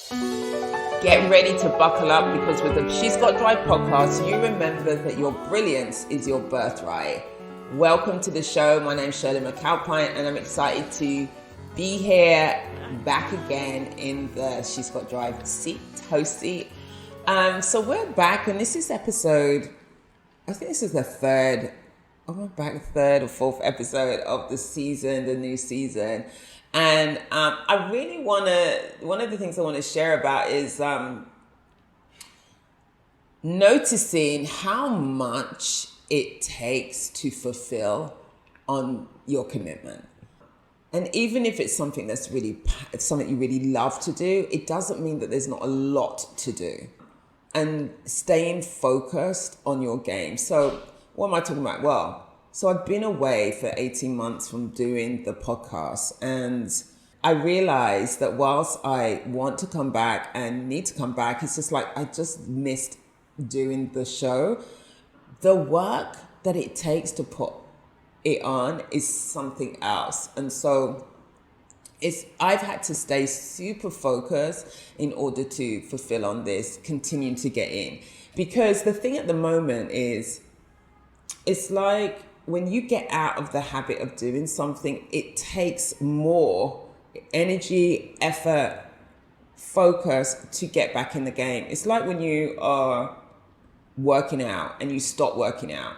Get ready to buckle up because with the She's Got Drive podcast, you remember that your brilliance is your birthright. Welcome to the show. My name's Shirley mcalpine and I'm excited to be here back again in the She's Got Drive host seat. So we're back and this is episode, I think this is the third or fourth episode of the season, the new season. And I really one of the things I want to share about is noticing how much it takes to fulfill on your commitment. And even if it's something it's something you really love to do, it doesn't mean that there's not a lot to do. And staying focused on your game. So what am I talking about? Well, so I've been away for 18 months from doing the podcast, and I realized that whilst I want to come back and need to come back, it's just like I just missed doing the show. The work that it takes to put it on is something else. And so I've had to stay super focused in order to fulfill on this, continue to get in. Because the thing at the moment is, it's like when you get out of the habit of doing something, it takes more energy, effort, focus to get back in the game. It's like when you are working out and you stop working out.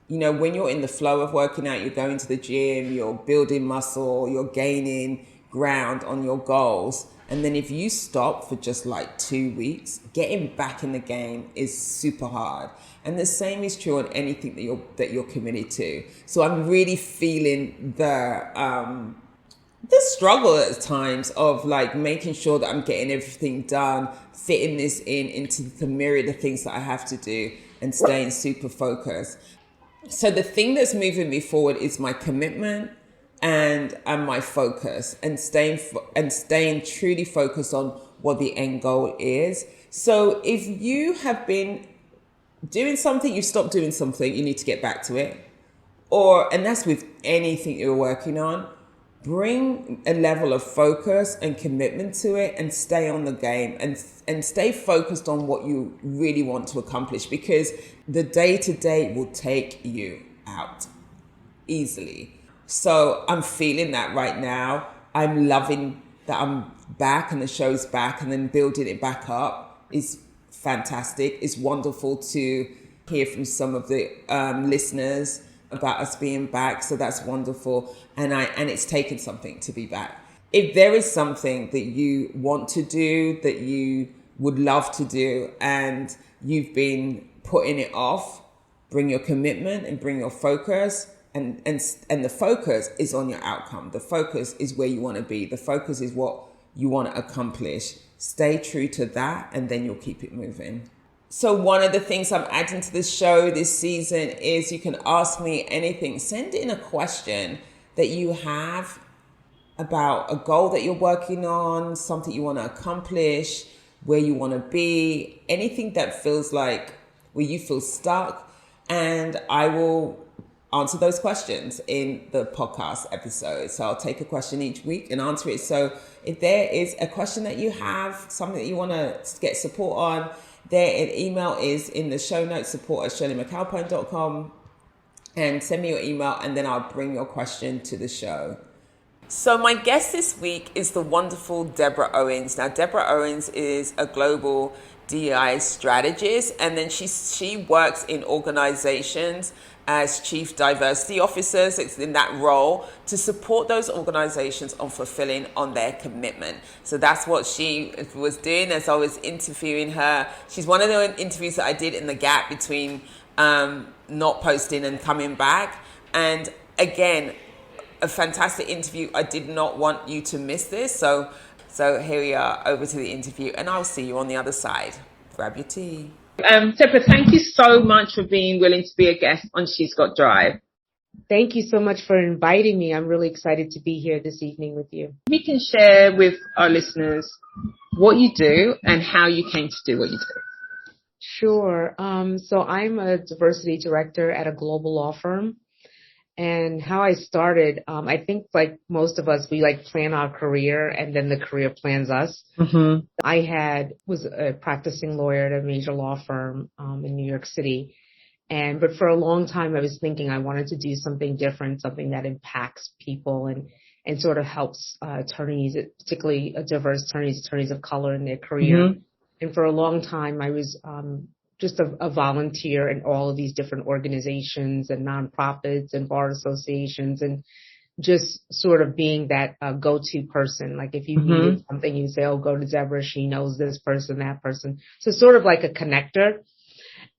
You know, when you're in the flow of working out, you're going to the gym, you're building muscle, you're gaining ground on your goals. And then if you stop for just like 2 weeks, getting back in the game is super hard. And the same is true on anything that you're committed to. So I'm really feeling the struggle at times of like making sure that I'm getting everything done, fitting this into the myriad of things that I have to do and staying super focused. So the thing that's moving me forward is my commitment and my focus and staying truly focused on what the end goal is. So if you have been doing something, you stop doing something, you need to get back to it. And that's with anything you're working on. Bring a level of focus and commitment to it and stay on the game and stay focused on what you really want to accomplish, because the day-to-day will take you out easily. So I'm feeling that right now. I'm loving that I'm back and the show's back, and then building it back up is fantastic. It's wonderful to hear from some of the listeners about us being back. So that's wonderful. And it's taken something to be back. If there is something that you want to do, that you would love to do, and you've been putting it off, bring your commitment and bring your focus. And the focus is on your outcome. The focus is where you want to be. The focus is what you want to accomplish. Stay true to that, and then you'll keep it moving. So one of the things I'm adding to the show this season is you can ask me anything. Send in a question that you have about a goal that you're working on, something you want to accomplish, where you want to be, anything that feels like where you feel stuck, and I will answer those questions in the podcast episode. So I'll take a question each week and answer it. So if there is a question that you have, something that you want to get support on, an email is in the show notes, support@shirleymcalpine.com, and send me your email and then I'll bring your question to the show. So my guest this week is the wonderful Deborah Owens. Now, Deborah Owens is a global DEI strategist, and then she works in organizations as chief diversity officers. It's in that role to support those organizations on fulfilling on their commitment. So that's what she was doing as I was interviewing her. She's one of the interviews that I did in the gap between not posting and coming back. And again, a fantastic interview. I did not want you to miss this. So here we are, over to the interview, and I'll see you on the other side. Grab your tea. Deborah, thank you so much for being willing to be a guest on She's Got Drive. Thank you so much for inviting me. I'm really excited to be here this evening with you. We can share with our listeners what you do and how you came to do what you do. Sure. So I'm a diversity director at a global law firm. And how I started, I think like most of us, we like plan our career and then the career plans us. Mm-hmm. Was a practicing lawyer at a major law firm in New York City. But for a long time, I was thinking I wanted to do something different, something that impacts people and sort of helps attorneys, particularly diverse attorneys of color in their career. Mm-hmm. And for a long time, I was just a volunteer in all of these different organizations and nonprofits and bar associations, and just sort of being that go-to person. Like if you needed something, you say, oh, go to Deborah. She knows this person, that person. So sort of like a connector.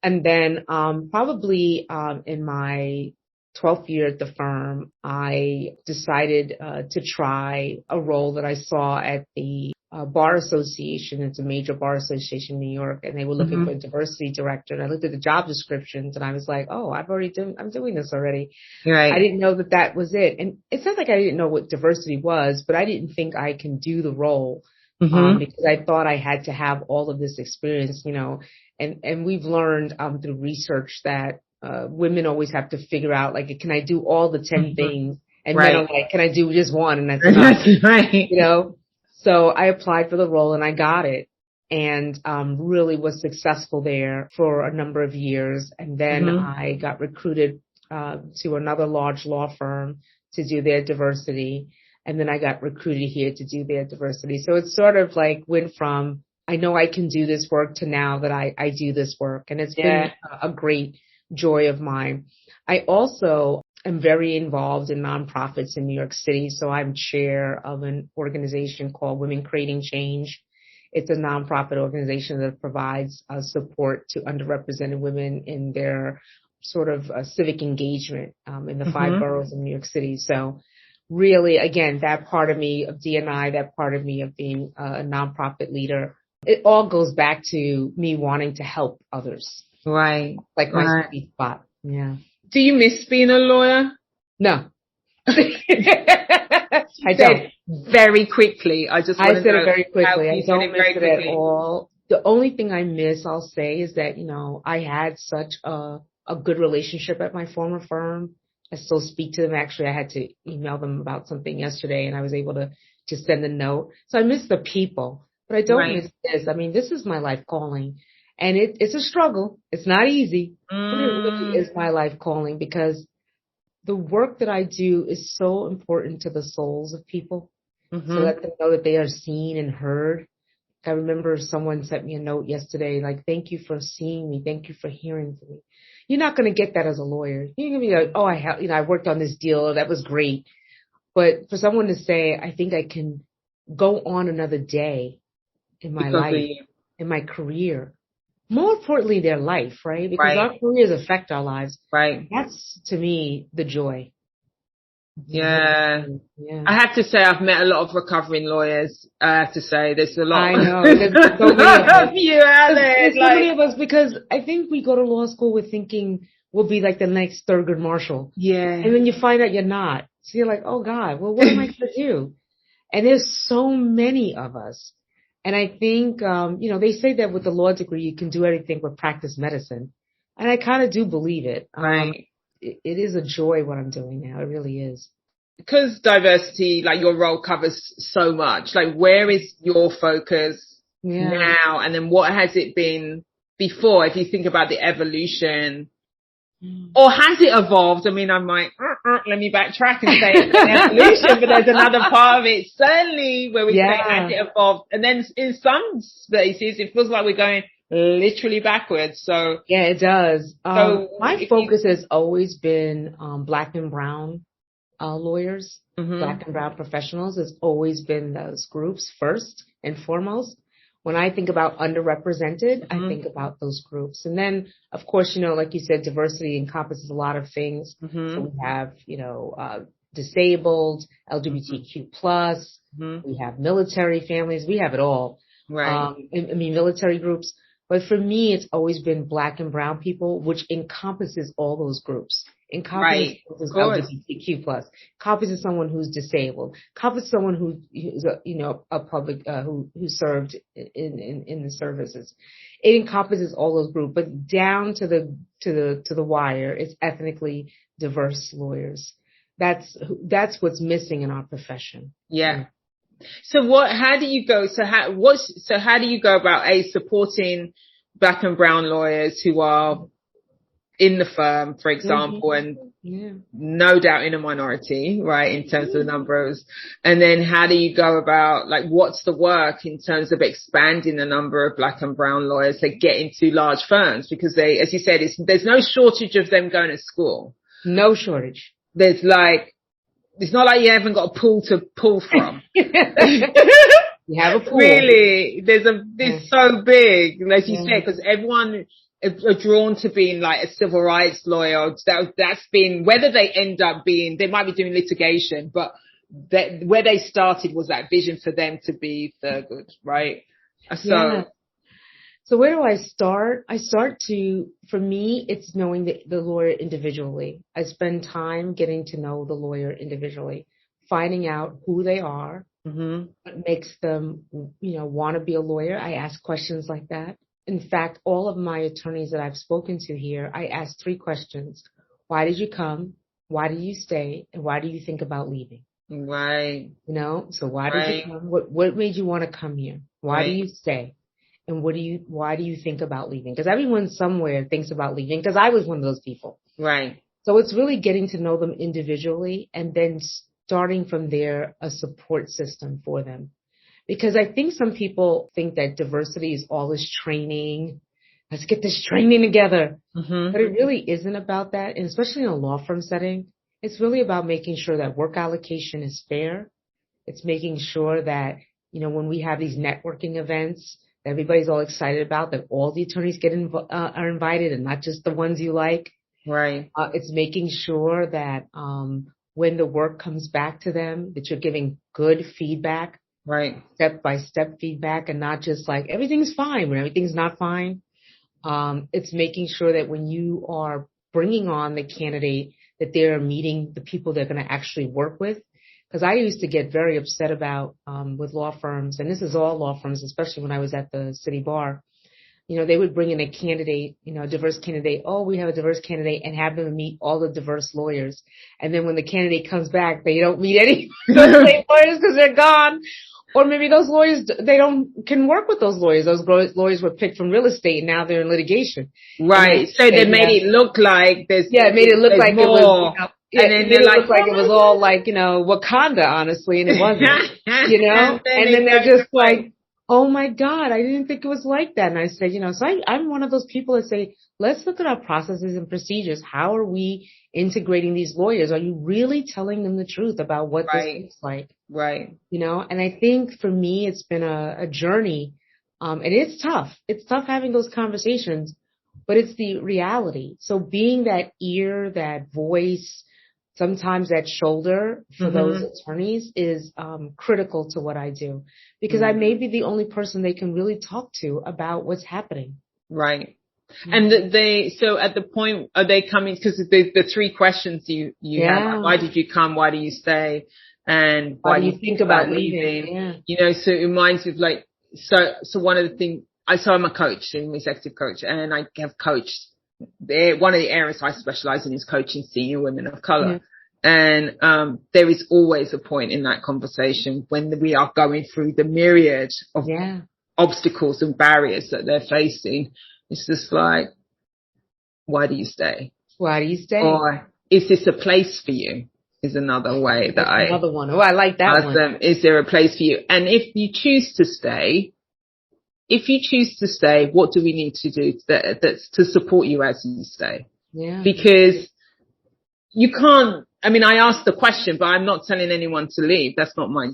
And then probably in my 12th year at the firm, I decided to try a role that I saw at the Bar Association. It's a major bar association in New York, and they were looking for a diversity director. And I looked at the job descriptions, and I was like, "Oh, I'm doing this already." Right. I didn't know that was it, and it's not like I didn't know what diversity was, but I didn't think I can do the role because I thought I had to have all of this experience, you know. And we've learned through research that women always have to figure out, like, can I do all the 10 things? And men are like, can I do just one? And that's enough. Right. You know. So I applied for the role and I got it, and really was successful there for a number of years. And then I got recruited to another large law firm to do their diversity. And then I got recruited here to do their diversity. So it's sort of like went from, I know I can do this work, to now that I do this work. And it's been a great joy of mine. I also am very involved in nonprofits in New York City. So I'm chair of an organization called Women Creating Change. It's a nonprofit organization that provides support to underrepresented women in their sort of civic engagement in the 5 boroughs of New York City. So really, again, that part of me of D&I, that part of me of being a nonprofit leader, it all goes back to me wanting to help others. Right. Like my sweet spot. Yeah. Do you miss being a lawyer? No. I don't. Very quickly. I said it very quickly. I don't miss it at all. The only thing I miss, I'll say, is that, you know, I had such a good relationship at my former firm. I still speak to them. Actually, I had to email them about something yesterday, and I was able to just send a note. So I miss the people, but I don't miss this. I mean, this is my life calling, and it's a struggle. It's not easy, but it really is my life calling, because the work that I do is so important to the souls of people. So let them know that they are seen and heard. I remember someone sent me a note yesterday, like, thank you for seeing me. Thank you for hearing from me. You're not going to get that as a lawyer. You're going to be like, oh, I worked on this deal. That was great. But for someone to say, I think I can go on another day in my life, in my career, more importantly, their life, right? Because our careers affect our lives. Right. That's, to me, the joy. Yeah. I have to say, I've met a lot of recovering lawyers. I have to say, there's a lot. I know. There's so many of you out there. There's so many of us, because I think we go to law school with thinking we'll be like the next Thurgood Marshall. Yeah. And then you find out you're not. So you're like, oh God, well, what am I going to do? And there's so many of us. And I think, they say that with the law degree, you can do anything but practice medicine. And I kind of do believe it. Right. It is a joy what I'm doing now. It really is. Because diversity, like your role covers so much, like where is your focus now? And then what has it been before? If you think about the evolution, or has it evolved? I mean, I might, let me backtrack and say it's an evolution, but there's another part of it, certainly, where we say, has it evolved? And then in some spaces, it feels like we're going literally backwards. So yeah, it does. So my focus has always been Black and brown lawyers, Black and brown professionals. Has always been those groups first and foremost. When I think about underrepresented, I think about those groups. And then, of course, like you said, diversity encompasses a lot of things. So we have, disabled, LGBTQ plus, we have military families, we have it all. Right. Military groups. But for me, it's always been Black and brown people, which encompasses all those groups. Encompasses LGBTQ plus, encompasses someone who's disabled, encompasses someone who's a public who served in the services. It encompasses all those groups, but down to the wire, it's ethnically diverse lawyers. That's what's missing in our profession. Yeah. So how do you go? So how do you go about supporting Black and brown lawyers who are in the firm, for example, and no doubt in a minority, right, in terms of the numbers? And then how do you go about, like, what's the work in terms of expanding the number of Black and brown lawyers that get into large firms? Because as you said, there's no shortage of them going to school. No shortage. It's not like you haven't got a pool to pull from. You have a pool. Really, it's so big, as you said, because everyone are drawn to being like a civil rights lawyer. That's been, whether they end up being, they might be doing litigation, but where they started was that vision for them to be Thurgood, right? So where do I start? For me, it's knowing the lawyer individually. I spend time getting to know the lawyer individually, finding out who they are, what makes them, want to be a lawyer. I ask questions like that. In fact, all of my attorneys that I've spoken to here, I ask 3 questions. Why did you come? Why did you stay? And why do you think about leaving? Right. So why did you come? What made you want to come here? Why do you stay? And why do you think about leaving? Because everyone somewhere thinks about leaving, because I was one of those people. Right. So it's really getting to know them individually and then starting from there a support system for them. Because I think some people think that diversity is all this training. Let's get this training together. But it really isn't about that. And especially in a law firm setting, it's really about making sure that work allocation is fair. It's making sure that, when we have these networking events, everybody's all excited about, that all the attorneys are invited and not just the ones you like. Right. It's making sure that when the work comes back to them, that you're giving good feedback. Right. Step-by-step feedback, and not just like everything's fine when everything's not fine. It's making sure that when you are bringing on the candidate, that they're meeting the people they're going to actually work with. Because I used to get very upset about with law firms, and this is all law firms, especially when I was at the city bar. They would bring in a candidate, a diverse candidate. Oh, we have a diverse candidate, and have them meet all the diverse lawyers. And then when the candidate comes back, they don't meet any of those lawyers because they're gone. Or maybe those lawyers, can work with those lawyers. Those lawyers were picked from real estate and now they're in litigation. Right. So they made it look like there's it made it look like more. It was, and then it looked like it was all like, Wakanda, honestly, and it wasn't, and then they're just like, oh my God, I didn't think it was like that. And I said, so I'm one of those people that say, let's look at our processes and procedures. How are we integrating these lawyers? Are you really telling them the truth about what this looks like? Right. And I think for me, it's been a journey. And it's tough. It's tough having those conversations, but it's the reality. So being that ear, that voice, sometimes that shoulder for those attorneys is critical to what I do, because I may be the only person they can really talk to about what's happening. Right. And so at the point, are they coming, because the 3 questions you have, why did you come? Why do you stay? And why do you think about leaving? So it reminds me of like, so one of the things, I'm a coach, I'm an executive coach, and I have coached. One of the areas I specialize in is coaching senior women of color. And there is always a point in that conversation when we are going through the myriad of obstacles and barriers that they're facing. It's just like, why do you stay? Why do you stay? Or is this a place for you? Is another way that another one. Oh, I like that one. Is there a place for you? And if you choose to stay, what do we need to do that's to support you as you stay? Yeah. Because you can't, I asked the question, but I'm not telling anyone to leave. That's not my,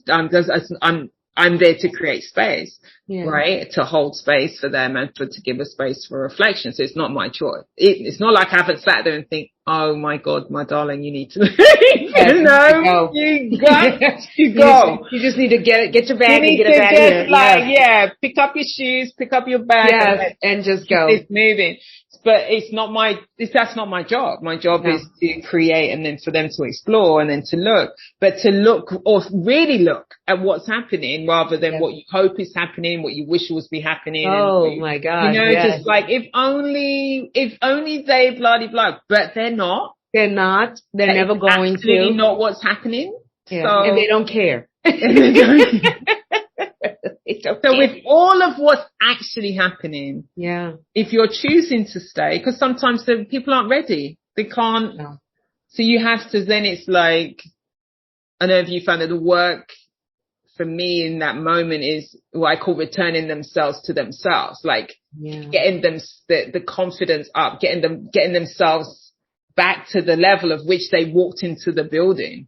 I'm there to create space, right? To hold space for them and to give a space for reflection. So it's not my choice. It's not like I haven't sat there and think, oh my God, my darling, you need to leave. You got to go. You just need to get your bag and get it back here. Pick up your shoes, pick up your bag and just go. It's moving. But that's not my job. My job is to create and then for them to explore and then to look or really look at what's happening rather than what you hope is happening, what you wish was be happening. Oh my God. Just like, if only they blah, blah, blah, but they're not. They're not. They're That never is going absolutely to. not what's happening. Yeah. So, And they don't care. So with all of what's actually happening, yeah, if you're choosing to stay, because sometimes the people aren't ready, they can't. no. So you have to. Then it's like, I don't know if you found that the work for me in that moment is what I call returning themselves to themselves, like getting them the confidence up, getting themselves back to the level of which they walked into the building.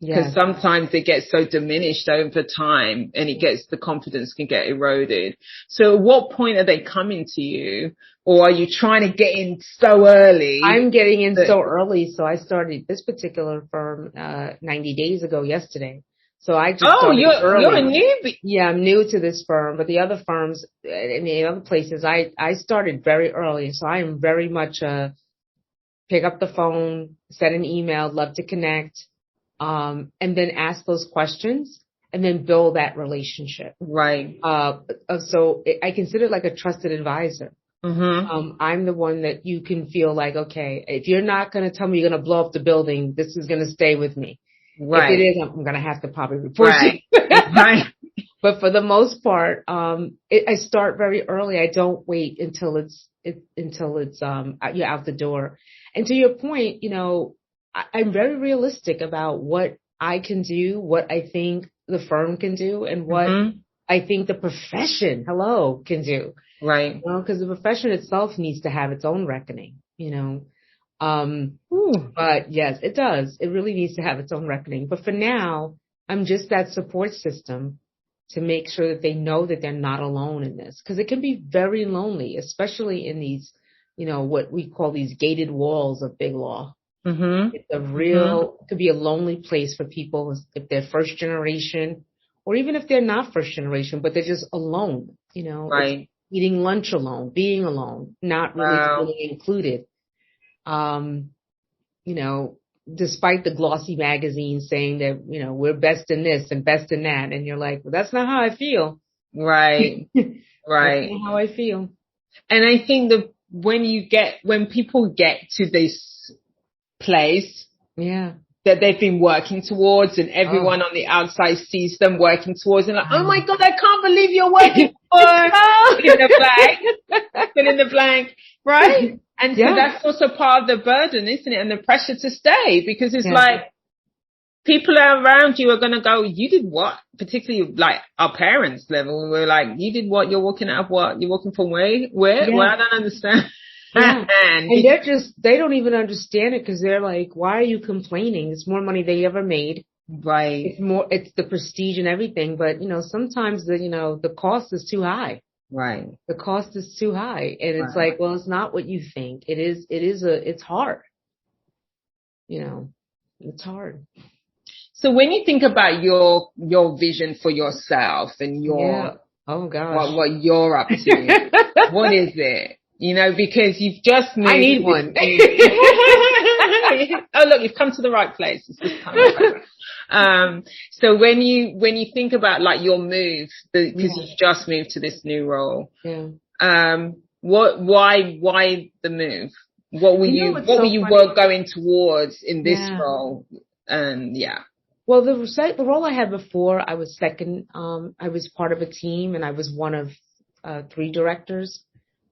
Because sometimes it gets so diminished over time and the confidence can get eroded. So at what point are they coming to you, or are you trying to get in so early? I'm getting in so early. So I started this particular firm 90 days ago yesterday. So I just started early. You're a newbie. Yeah, I'm new to this firm, but the other firms and the other places, I started very early. So I am very much pick up the phone, send an email, love to connect. And then ask those questions and then build that relationship. Right. So I consider it like a trusted advisor. Mm-hmm. I'm the one that you can feel like, okay, if you're not going to tell me you're going to blow up the building, this is going to stay with me. Right. If it is, I'm going to have to probably report you. Right. But for the most part, I start very early. I don't wait until you're out the door. And to your point, I'm very realistic about what I can do, what I think the firm can do, and what I think the profession, can do. Right. Because the profession itself needs to have its own reckoning, But yes, it does. It really needs to have its own reckoning. But for now, I'm just that support system to make sure that they know that they're not alone in this. Because it can be very lonely, especially in these, what we call these gated walls of big law. Mm-hmm. It's could be a lonely place for people if they're first generation, or even if they're not first generation, but they're just alone, right. Eating lunch alone, being alone, not really feeling included. Despite the glossy magazines saying that, we're best in this and best in that. And you're like, well, that's not how I feel. Right. Right. That's not how I feel. And I think that when people get to this place that they've been working towards, and everyone on the outside sees them working towards, and like, oh my God, I can't believe you're working for fill in the blank, right? And so that's also part of the burden, isn't it? And the pressure to stay, because it's like people around you are going to go, you did what? Particularly like our parents level, we're like, you did what? You're working out of what? You're working from where? Well, I don't understand. Yeah. And they don't even understand it, because they're like, why are you complaining? It's more money they ever made. Right. It's the prestige and everything. But, sometimes the cost is too high. Right. The cost is too high. And it's like, well, it's not what you think. It's hard. It's hard. So when you think about your vision for yourself and oh gosh, what you're up to, what is it? Because you've just moved. I need one. Oh, look, you've come to the right place. It's just kind of so when you think about like your move, because you've just moved to this new role, why the move? What were you going towards in this role? And well, the role I had before, I was second. I was part of a team, and I was one of 3 directors.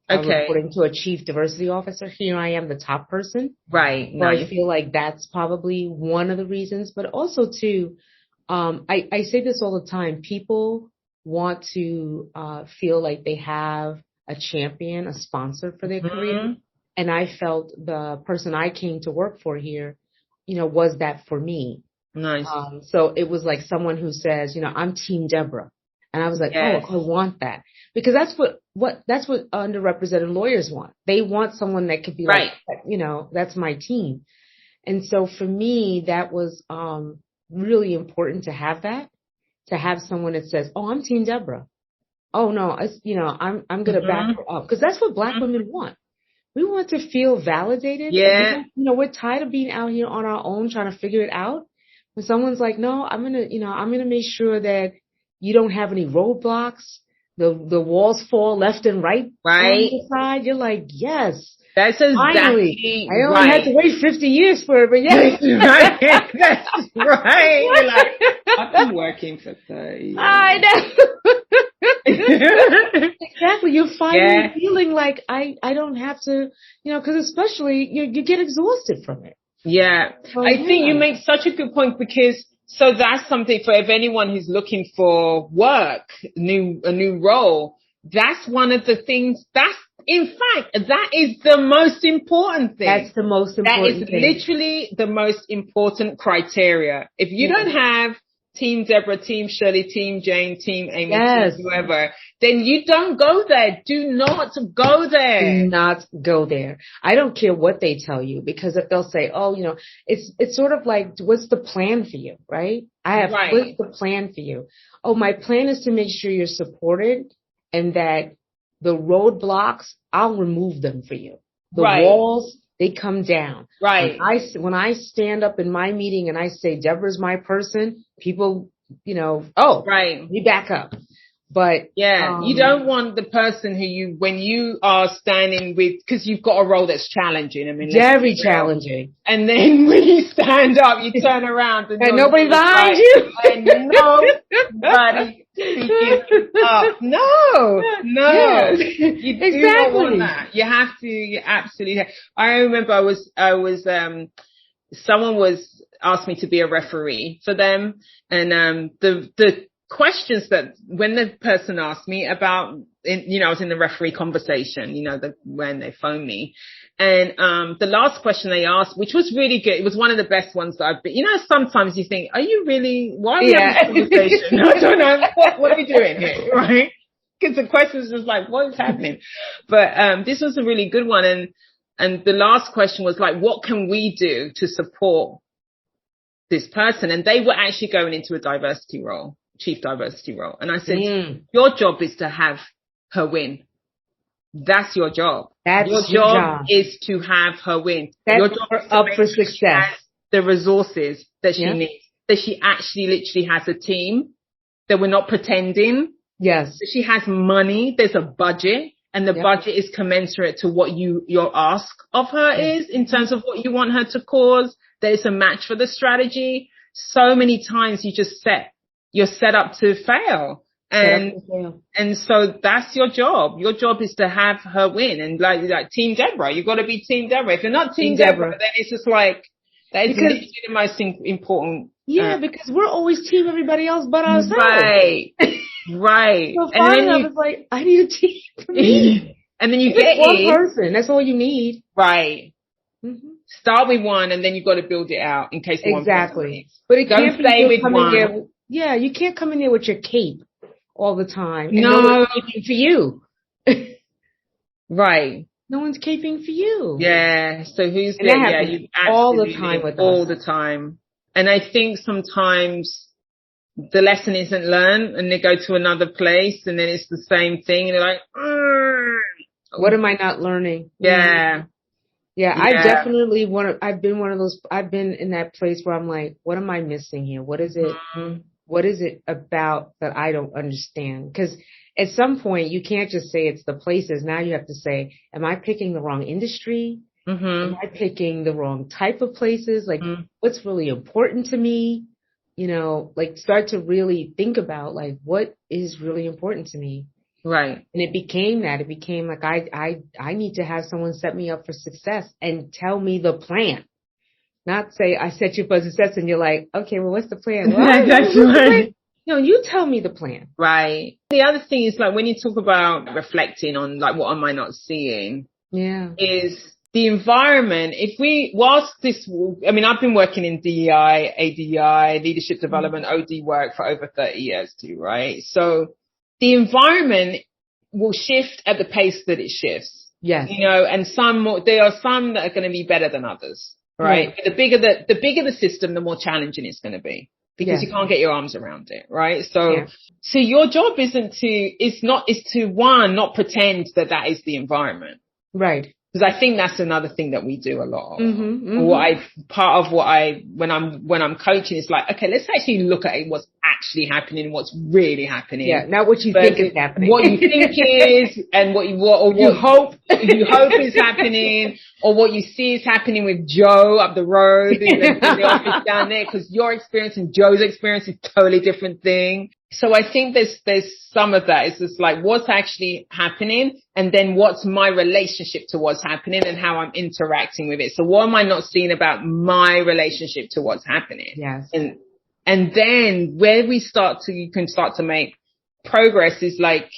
Reporting to a chief diversity officer. Here I am, the top person. Right. So I feel like that's probably one of the reasons, but also too, I say this all the time. People want to feel like they have a champion, a sponsor for their career. And I felt the person I came to work for here, was that for me. Nice. So it was like someone who says, I'm Team Deborah. And I was like, oh, I want that. Because that's what underrepresented lawyers want. They want someone that could be like, that's my team. And so for me, that was really important to have someone that says, oh, I'm Team Deborah. Oh no, I'm going to back her up. Because that's what Black women want. We want to feel validated. Yeah. We're tired of being out here on our own trying to figure it out. When someone's like, no, I'm going to make sure that you don't have any roadblocks. the walls fall left and right on the side, you're like, yes. That's exactly I only had to wait 50 years for it, but yes. That's right. You're like, I've been working for 30 years. I know. Exactly. You're finally feeling like I don't have to, because especially you get exhausted from it. Yeah. So, I think you make such a good point, because so that's something for anyone who's looking for work, a new role. That's one of the things in fact, that is the most important thing. That's the most important thing. That is literally the most important criteria. If you don't have Team Deborah, Team Shirley, Team Jane, Team Amy, Team whoever, then you don't go there. Do not go there. Do not go there. I don't care what they tell you, because if they'll say, oh, it's sort of like, what's the plan for you, right? What's the plan for you? Oh, my plan is to make sure you're supported, and that the roadblocks, I'll remove them for you. The walls, they come down. Right. When I stand up in my meeting and I say, Deborah's my person, people, we back up. But you don't want the person who when you are standing with, because you've got a role that's challenging. I mean, very challenging. And then when you stand up, you turn around and nobody's behind you. And nobody picking up. No. You do not want that. You have to. You absolutely have. I remember I was someone was asked me to be a referee for them, and the questions that when the person asked me about, I was in the referee conversation, when they phoned me, and the last question they asked, which was really good, it was one of the best ones that I've been, sometimes you think, are you really, why are we having this conversation? I don't know, what are we doing here, right? Because the question was just like, what is happening? But this was a really good one, and the last question was like, what can we do to support this person? And they were actually going into a diversity role. Chief diversity role. And I said, your job is to have her win. That's your job. Your job is to have her win. Your job is up for success. The resources that she needs, that she actually literally has a team, that we're not pretending. Yes. That she has money. There's a budget, and the budget is commensurate to what your ask of her is in terms of what you want her to cause. There's a match for the strategy. So many times you're set up to fail. And so that's your job. Your job is to have her win. And like Team Deborah, you've got to be Team Deborah. If you're not Team Deborah, then it's just like, that is literally the most important. Yeah, because we're always team everybody else but ourselves. Right. So finally I was like, I need a team for me. And then you get one person. That's all you need. Right. Mm-hmm. Start with one, and then you've got to build it out in case one person leaves. But it can't stay with one. You can't come in there with your cape all the time. And no one's caping for you. Right. No one's caping for you. Yeah. So who's there? Yeah, you all the time with all the time. And I think sometimes the lesson isn't learned, and they go to another place, and then it's the same thing, and they're like, what am I not learning? Yeah. Yeah, I definitely I've been in that place where I'm like, what am I missing here? What is it? Mm-hmm. What is it about that I don't understand? Because at some point you can't just say it's the places. Now you have to say, am I picking the wrong industry? Mm-hmm. Am I picking the wrong type of places? Like, what's really important to me? Start to really think about what is really important to me. Right. And it became that. It became like, I need to have someone set me up for success and tell me the plan. Not say, I set you up for success and you're like, okay, well, what's the plan? Well, that's right. No, you tell me the plan. Right. The other thing is when you talk about reflecting on what am I not seeing? Yeah. Is the environment. I've been working in DEI, ADI, leadership development, OD work for over 30 years too, right? So the environment will shift at the pace that it shifts. Yes. And there are some that are going to be better than others, right? Yeah. The bigger the system, the more challenging it's going to be, because you can't get your arms around it, right? So your job is to not pretend that is the environment. Right. Because I think that's another thing that we do a lot of. Mm-hmm, mm-hmm. When I'm coaching, it's like, okay, let's actually look at what's actually happening, what's really happening. Yeah, not what you think is happening. What you think is, and what you hope is happening, or what you see is happening with Joe up the road in the office down there, because your experience and Joe's experience is totally different thing. So I think there's some of that. It's just like what's actually happening, and then what's my relationship to what's happening and how I'm interacting with it. So what am I not seeing about my relationship to what's happening? Yes. And then where you can start to make progress is like,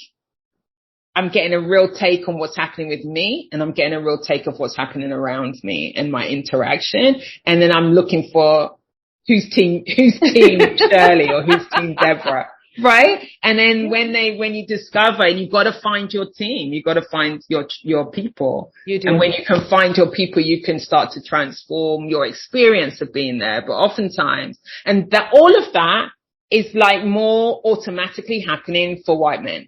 I'm getting a real take on what's happening with me, and I'm getting a real take of what's happening around me and my interaction. And then I'm looking for who's team Shirley or who's team Deborah. Right. And then when you discover, and you've got to find your team, you've got to find your people. You do. And when you can find your people, you can start to transform your experience of being there. But oftentimes, and that all of that is like more automatically happening for white men.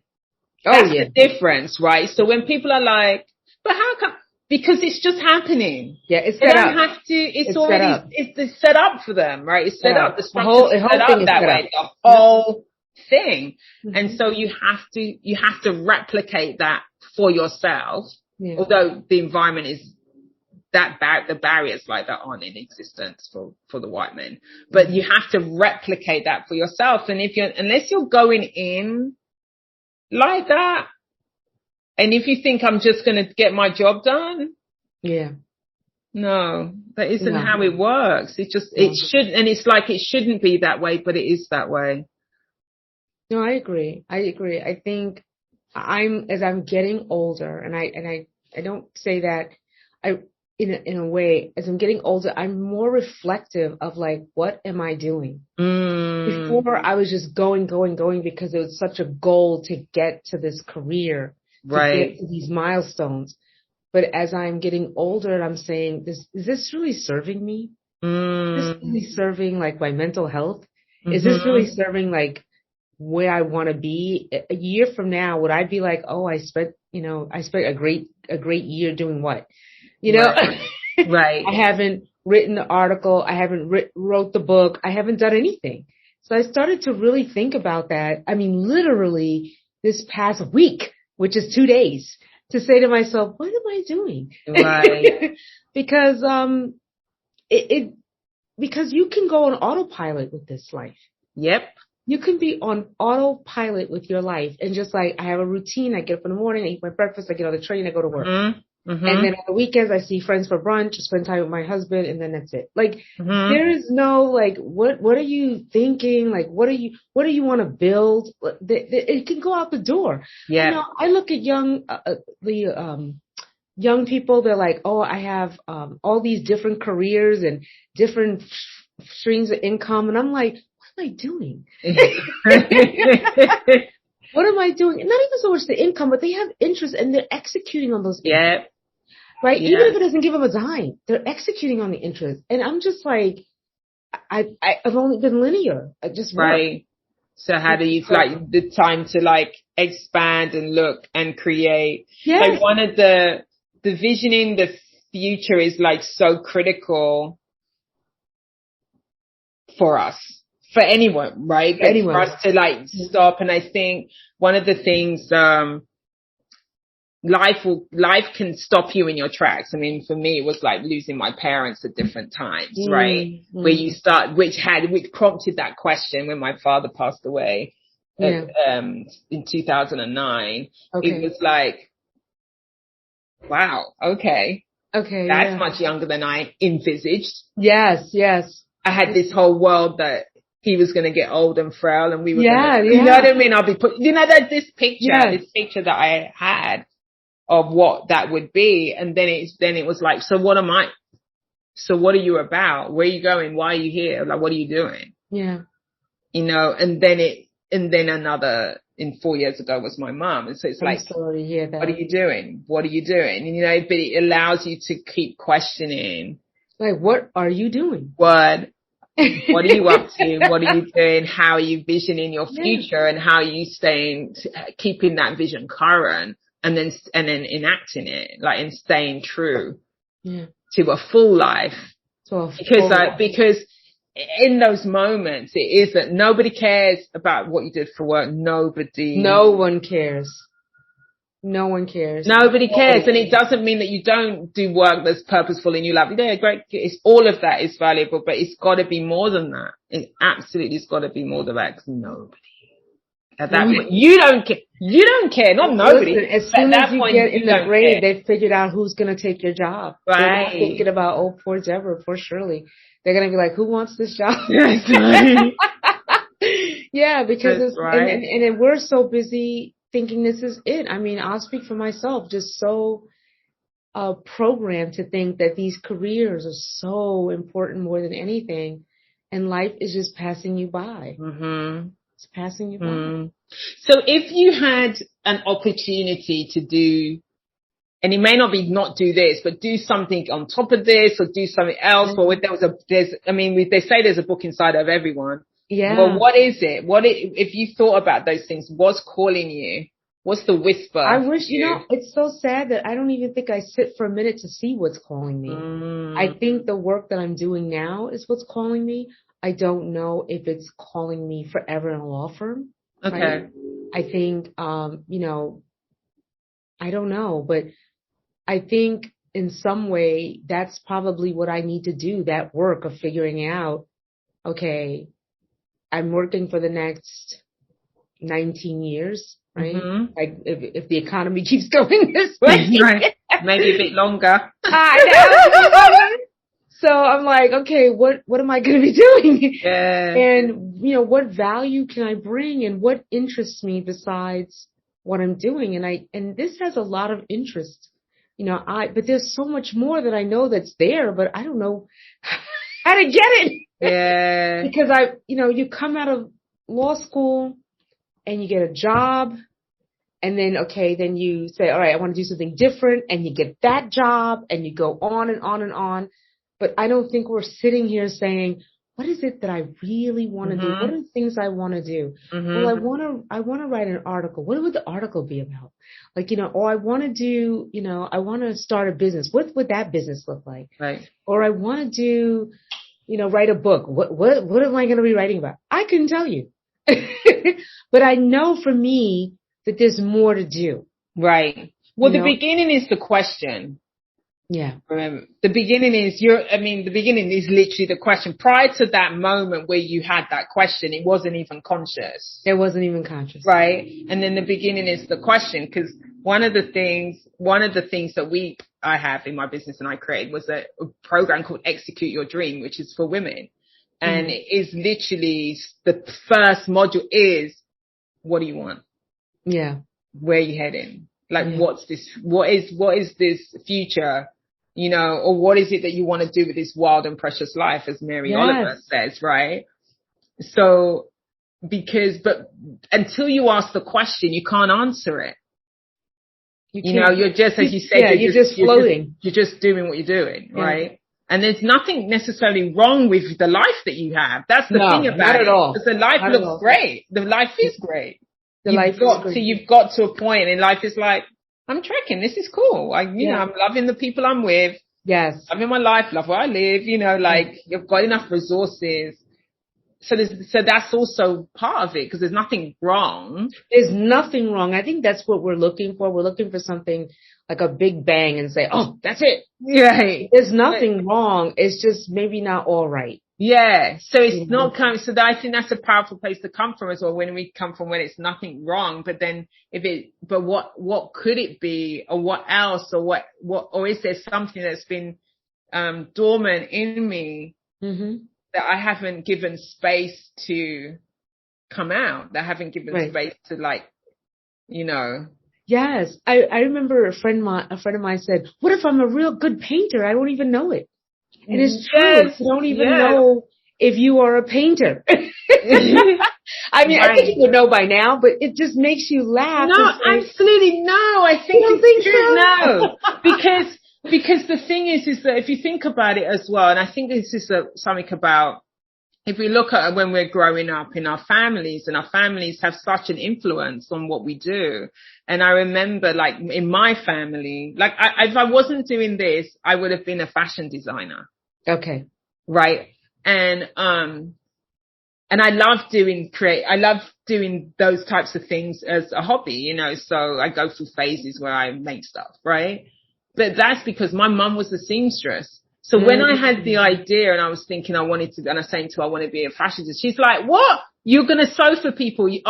That's the difference, right? So when people are like, but how come? Because it's just happening. Yeah, it's set up. It's set up for them, right? It's set up. The whole set up thing is that set way. up. The whole thing. Mm-hmm. And so you have to replicate that for yourself. Yeah. Although the environment is the barriers like that aren't in existence for the white men, but you have to replicate that for yourself. And unless you're going in like that, and if you think I'm just going to get my job done, no, that isn't how it works. It shouldn't, and it's like it shouldn't be that way, but it is that way. No, I agree. I think as I'm getting older, and I don't say that in a way, as I'm getting older, I'm more reflective of like, what am I doing? Before I was just going because it was such a goal to get to this career, to get to these milestones. But as I'm getting older, and I'm saying, is this really serving me? Is this really serving like my mental health? Mm-hmm. Is this really serving like where I want to be? A year from now, would I be like, oh, I spent a great year doing what? Right. I haven't written the article. I haven't wrote the book. I haven't done anything. So I started to really think about that. I mean, literally this past week, which is 2 days, to say to myself, what am I doing? Right. Because, because you can go on autopilot with this life. Yep. You can be on autopilot with your life, and just like, I have a routine. I get up in the morning, I eat my breakfast, I get on the train, I go to work. Mm-hmm. Mm-hmm. And then on the weekends, I see friends for brunch, spend time with my husband, and then that's it. Like, there is no, like, what are you thinking? Like, what do you want to build? It can go out the door. Yeah. I look at young people, they're like, oh, I have, all these different careers and different streams of income. And I'm like, what am I doing? What am I doing? Not even so much the income, but they have interest and they're executing on those. Yeah. Right? Yeah. Even if it doesn't give them a dime, they're executing on the interest. And I'm just like, I've only been linear. I just right. So how do you like the time to like expand and look and create? Yes. Like one of the visioning the future is like so critical for us. For anyone, right? But anyone. For us to like stop. And I think one of the things, life can stop you in your tracks. I mean, for me, it was like losing my parents at different times, right? Where you start, which prompted that question when my father passed away, in 2009. Okay. It was like, wow, okay. That's much younger than I envisaged. Yes. I had this whole world that he was going to get old and frail, and we were you know what I mean? I'll be this picture that I had of what that would be. And then it was like, so what am I? So what are you about? Where are you going? Why are you here? Like, what are you doing? Yeah. And then another, 4 years ago was my mom. And so it's like, sorry to hear that. What are you doing? What are you doing? And, but it allows you to keep questioning. Like, what are you doing? What are you up to? What are you doing? How are you visioning your future, and how are you keeping that vision current, and then enacting it, like, and staying true to a full life. Because in those moments, it is that nobody cares about what you did for work. No one cares. No one cares. Nobody cares. And it doesn't mean that you don't do work that's purposeful in your life. Yeah, great. It's all of that is valuable, but it's got to be more than that. It absolutely has got to be more than that, because nobody. At that point, you don't care. You don't care. Not nobody. Listen, as soon as you get in the grave, they've figured out who's going to take your job. Right. They're not thinking about, oh, poor Deborah, poor Shirley. They're going to be like, who wants this job? That's right. Yeah, because That's right. and we're so busy thinking this is it. I mean, I'll speak for myself, just so programmed to think that these careers are so important more than anything, and life is just passing you by. Mm-hmm. It's passing you by. So if you had an opportunity to do, and it may not be not do this, but do something on top of this or do something else, or they say there's a book inside of everyone. Yeah. Well, what is it? If you thought about those things, what's calling you? What's the whisper? I wish, it's so sad that I don't even think I sit for a minute to see what's calling me. I think the work that I'm doing now is what's calling me. I don't know if it's calling me forever in a law firm. Okay. Right? I think, I don't know, but I think in some way that's probably what I need to do, that work of figuring out, okay, I'm working for the next 19 years, right? Mm-hmm. Like if the economy keeps going this way. Right. Maybe a bit longer. I know. So I'm like, okay, what am I going to be doing? Yeah. And, what value can I bring, and what interests me besides what I'm doing? And this has a lot of interest, but there's so much more that I know that's there, but I don't know how to get it. Yeah. Because you come out of law school and you get a job, and then you say, all right, I want to do something different, and you get that job, and you go on and on and on. But I don't think we're sitting here saying, what is it that I really want to do? What are the things I want to do? Well, I want to write an article. What would the article be about? Or I want to do, I want to start a business. What would that business look like? Right. Or I want to do, write a book. What am I going to be writing about? I couldn't tell you. But I know for me that there's more to do. Right. Well, the beginning is the question. Yeah. Remember, the beginning is literally the question. Prior to that moment where you had that question, it wasn't even conscious. It wasn't even conscious. Right. And then the beginning is the question, because one of the things that I have in my business and I created was a program called Execute Your Dream, which is for women. And it is literally the first module is, what do you want? Yeah. Where are you heading? What is this future? Or what is it that you want to do with this wild and precious life, as Mary Oliver says, right? So, but until you ask the question, you can't answer it. You're just, as you said, you're just floating. You're just doing what you're doing, right? And there's nothing necessarily wrong with the life that you have. That's the thing about it. Not at all. Because the life looks great. The life is great. You've got to a point in life is like, I'm trekking. This is cool. I'm loving the people I'm with. Yes. Loving my life, love where I live, you've got enough resources. So that's also part of it, because there's nothing wrong. There's nothing wrong. I think that's what we're looking for. We're looking for something like a big bang and say, oh, that's it. Right. There's nothing wrong. It's just maybe not all right. Yeah. So it's not coming. So I think that's a powerful place to come from as well. When we come from when it's nothing wrong, but then what could it be, or what else, or is there something that's been dormant in me that I haven't given space to come out, that I haven't given space to Yes. I remember a friend of mine said, what if I'm a real good painter? I don't even know it. And it's true. You don't even know if you are a painter. I mean, I think you would know by now, but it just makes you laugh. No, absolutely no. I think it's true. No, because the thing is that if you think about it as well, and I think this is something about, if we look at when we're growing up in our families, and our families have such an influence on what we do. And I remember, in my family, if I wasn't doing this, I would have been a fashion designer. Okay. Right. And I love doing those types of things as a hobby, you know, so I go through phases where I make stuff, right? But that's because my mum was a seamstress. So when I had the idea and I was thinking I want to be a fashion designer, she's like, what? You're going to sew for people she's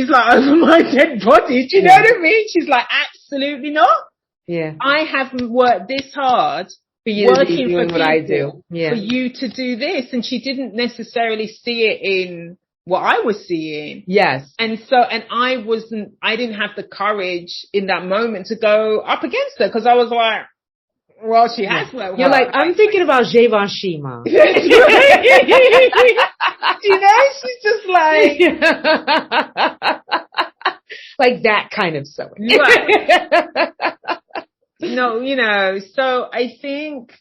like, over my dead body. Do you know what I mean? She's like, absolutely not. Yeah. I haven't worked this hard for you to be doing what I do. Yeah. For you to do this. And she didn't necessarily see it in what I was seeing. Yes. And I didn't have the courage in that moment to go up against her because I was like, well, she has worked. You're like, I'm thinking about Givenchy, Mom. You know, she's just like, like that kind of sewing. Right. No, you know, so I think,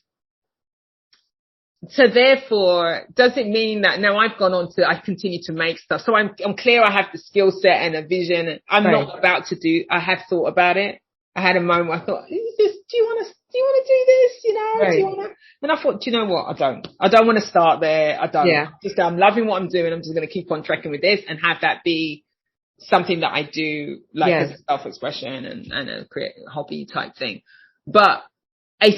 so therefore, does it mean that now I continue to make stuff. So I'm clear I have the skill set and a vision. I'm not about to I have thought about it. I had a moment where I thought, do you want to do this? You know, do you want to? And I thought, do you know what? I don't want to start there. I don't. Yeah. I'm loving what I'm doing. I'm just going to keep on trekking with this and have that be something that I do like as a self-expression and a hobby type thing. But I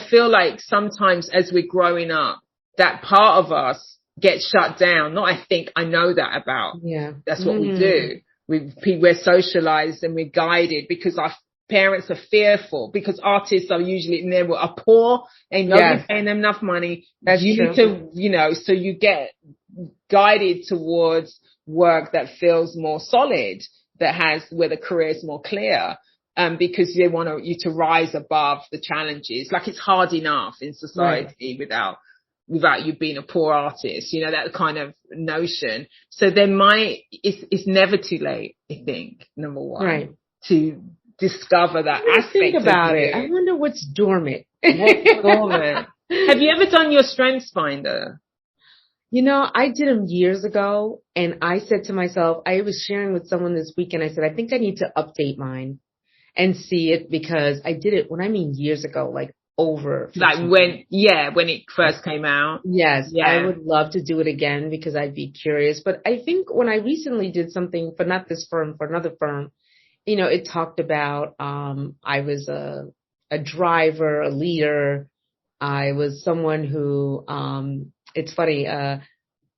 feel like sometimes as we're growing up, that part of us gets shut down. I know that about. Yeah. That's what we do. We're socialized and we're guided because our parents are fearful, because artists are usually are poor, ain't nobody paying them enough money. That's true. So you get guided towards work that feels more solid, where the career is more clear, because they want you to rise above the challenges. Like it's hard enough in society without you being a poor artist, you know, that kind of notion. So it's never too late, I think, number one, to discover that aspect. Think about it. I wonder what's dormant. What's dormant? Have you ever done your Strengths Finder? You know, I did them years ago, and I said to myself, I was sharing with someone this weekend, I said, I think I need to update mine and see it, because I did it, when I mean years ago, like over. Like when it first came out. Yes, I would love to do it again because I'd be curious. But I think when I recently did something for not this firm, for another firm, you know, it talked about, I was a driver, a leader. I was someone who, it's funny,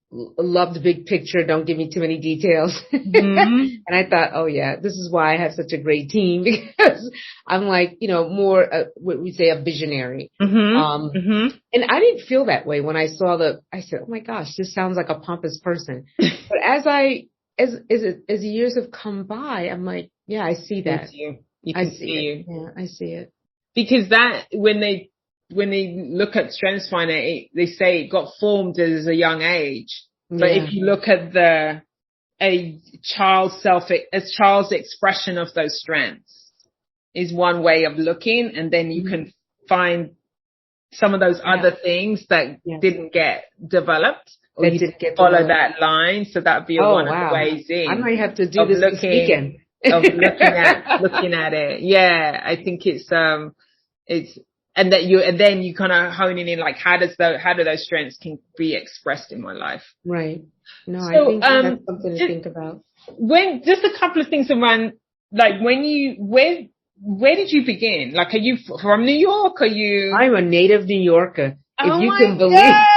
loved the big picture. Don't give me too many details. And I thought, oh yeah, this is why I have such a great team, because I'm like, you know, more, what we say, a visionary. And I didn't feel that way when I saw I said, oh my gosh, this sounds like a pompous person. But as the years have come by, I'm like, yeah, I see that. I see it. Yeah, I see it. Because when they look at Strengths Finder, they say it got formed as a young age. But if you look at a child's expression of those strengths is one way of looking, and then you can find some of those other things that didn't get developed. Or you didn't follow that line, so that'd be one of the ways in. I might have to do this weekend. Of looking at it. Yeah, I think it's and then you kind of honing in, like, how do those strengths can be expressed in my life? Right. No, so, I think that's something to think about. Just a couple of things around, like, where did you begin? Like, are you from New York? I'm a native New Yorker. If you can believe. God.